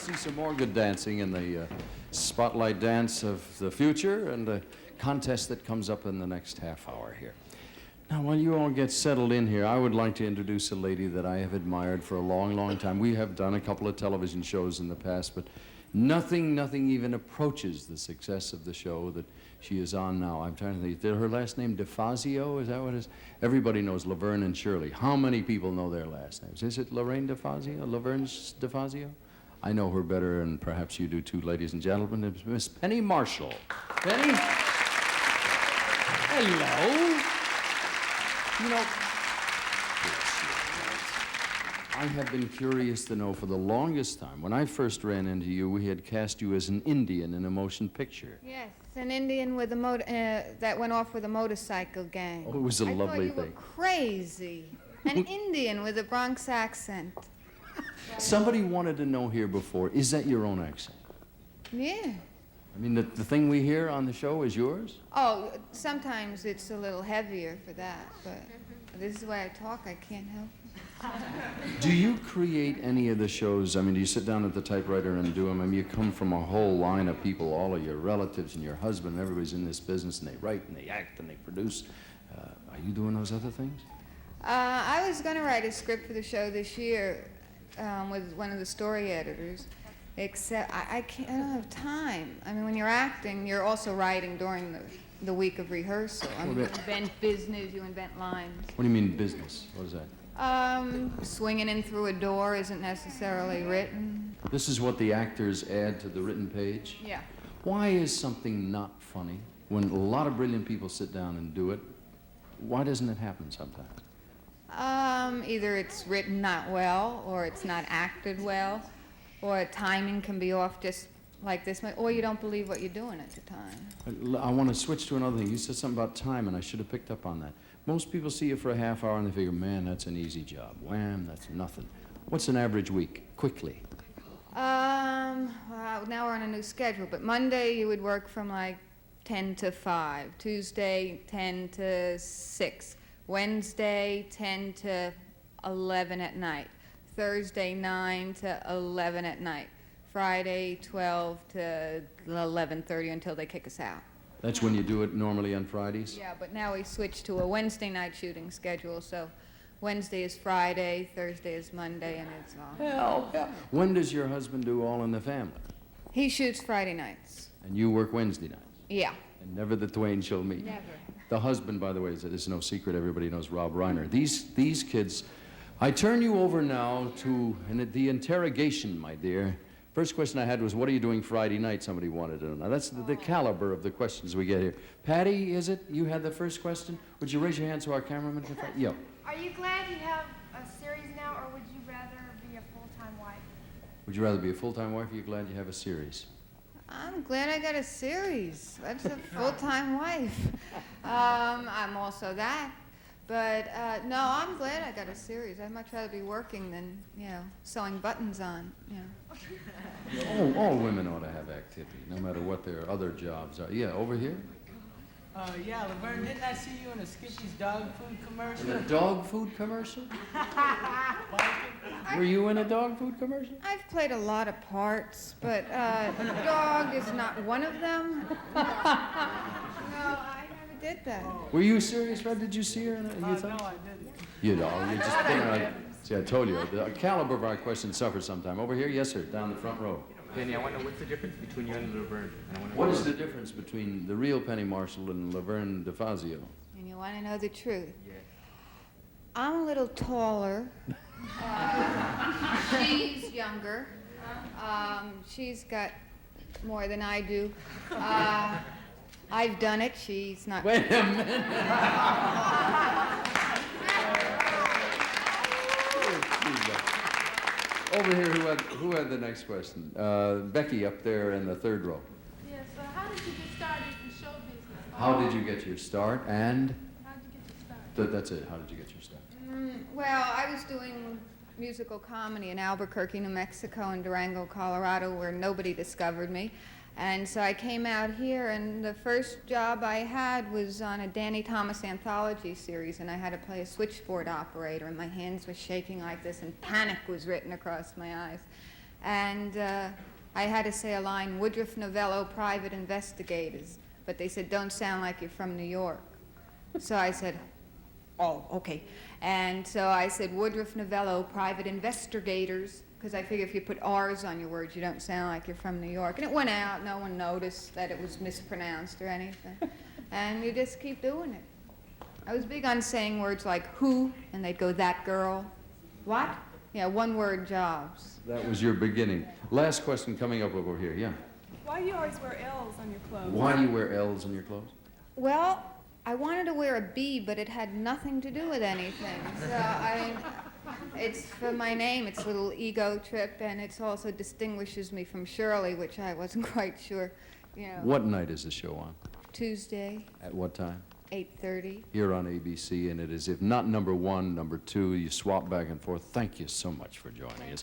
see some more good dancing in the spotlight dance of the future and the contest that comes up in the next half hour here. Now, while you all get settled in here, I would like to introduce a lady that I have admired for a long, long time. We have done a couple of television shows in the past, but nothing even approaches the success of the show that she is on now. I'm trying to think. Is her last name DeFazio? Is that what it is? Everybody knows Laverne and Shirley. How many people know their last names? Is it Lorraine DeFazio? Laverne DeFazio? I know her better, and perhaps you do too, ladies and gentlemen. It's Miss Penny Marshall. Penny? Hello. You know, I have been curious to know for the longest time. When I first ran into you, we had cast you as an Indian in a motion picture. Yes, an Indian with a that went off with a motorcycle gang. Oh, it was a lovely thing. I thought you were crazy. An Indian with a Bronx accent. Somebody wanted to know here before, is that your own accent? Yeah. I mean, the thing we hear on the show is yours? Oh, sometimes it's a little heavier for that, but this is the way I talk. I can't help it. Do you create any of the shows? I mean, do you sit down at the typewriter and do them? I mean, you come from a whole line of people, all of your relatives and your husband, and everybody's in this business, and they write and they act and they produce. Are you doing those other things? I was going to write a script for the show this year with one of the story editors. Except I don't have time. I mean, when you're acting, you're also writing during the week of rehearsal. I mean, you invent business, you invent lines. What do you mean business? What is that? Swinging in through a door isn't necessarily written. This is what the actors add to the written page? Yeah. Why is something not funny when a lot of brilliant people sit down and do it? Why doesn't it happen sometimes? Either it's written not well, or it's not acted well, or timing can be off just like this, or you don't believe what you're doing at the time. I want to switch to another thing. You said something about time, and I should have picked up on that. Most people see you for a half hour, and they figure, man, that's an easy job. Wham, that's nothing. What's an average week, quickly? Well, now we're on a new schedule, but Monday you would work from like 10 to 5, Tuesday 10 to 6, Wednesday 10 to 11 at night, Thursday 9 to 11 at night, Friday 12 to 11:30 until they kick us out. That's when you do it normally on Fridays? Yeah, but now we switched to a Wednesday night shooting schedule, so Wednesday is Friday, Thursday is Monday, and it's all. Hell, yeah. When does your husband do All in the Family? He shoots Friday nights. And you work Wednesday nights? Yeah. And never the twain shall meet? Never. The husband, by the way, it's no secret, everybody knows Rob Reiner. These kids, I turn you over now to the interrogation, my dear. First question I had was, what are you doing Friday night? Somebody wanted to know. Now, that's the caliber of the questions we get here. Patty, is it? You had the first question? Would you raise your hand so our cameraman can find? Yeah. Are you glad you have a series now, or would you rather be a full-time wife? Would you rather be a full-time wife, or are you glad you have a series? I'm glad I got a series. That's a full-time wife. I'm also that. But no, I'm glad I got a series. I'd much rather be working than, sewing buttons on, All women ought to have activity, no matter what their other jobs are. Yeah, over here? Yeah, Laverne, didn't I see you in a Skippy's dog food commercial? In a dog food commercial? Were you in a dog food commercial? I've played a lot of parts, but dog is not one of them. No, I never did that. Were you serious, Fred? Did you see her? No, I didn't. You know, you just put her. See, I told you, the caliber of our questions suffers sometime. Over here, yes, sir, down the front row. Penny, I want to know what's the difference between you and Laverne? What is the difference between the real Penny Marshall and Laverne DeFazio? And you want to know the truth? Yes. I'm a little taller. She's younger. She's got more than I do. I've done it. She's not. Wait a minute. Over here, who had the next question? Becky up there in the third row. Yes, how did you get started in show business? How did you get your start, and? How did you get your start? That's it. How did you get your start? Well, I was doing musical comedy in Albuquerque, New Mexico, and Durango, Colorado, where nobody discovered me. And so I came out here, and the first job I had was on a Danny Thomas anthology series, and I had to play a switchboard operator, and my hands were shaking like this, and panic was written across my eyes. And I had to say a line, Woodruff Novello, private investigators. But they said, don't sound like you're from New York. So I said, oh, okay. And so I said, Woodruff Novello, private investigators, because I figure if you put R's on your words, you don't sound like you're from New York. And it went out. No one noticed that it was mispronounced or anything. And you just keep doing it. I was big on saying words like who, and they'd go, that girl. What? Yeah, one-word jobs. That was your beginning. Last question coming up over here, yeah. Why do you always wear L's on your clothes? Why do you wear L's in your clothes? Well, I wanted to wear a B, but it had nothing to do with anything. So, I mean, it's for my name. It's a little ego trip, and it also distinguishes me from Shirley, which I wasn't quite sure, you know. What night is the show on? Tuesday, At what time? 8:30. Here on ABC, and it is, if not number one, number two. You swap back and forth. Thank you so much for joining us.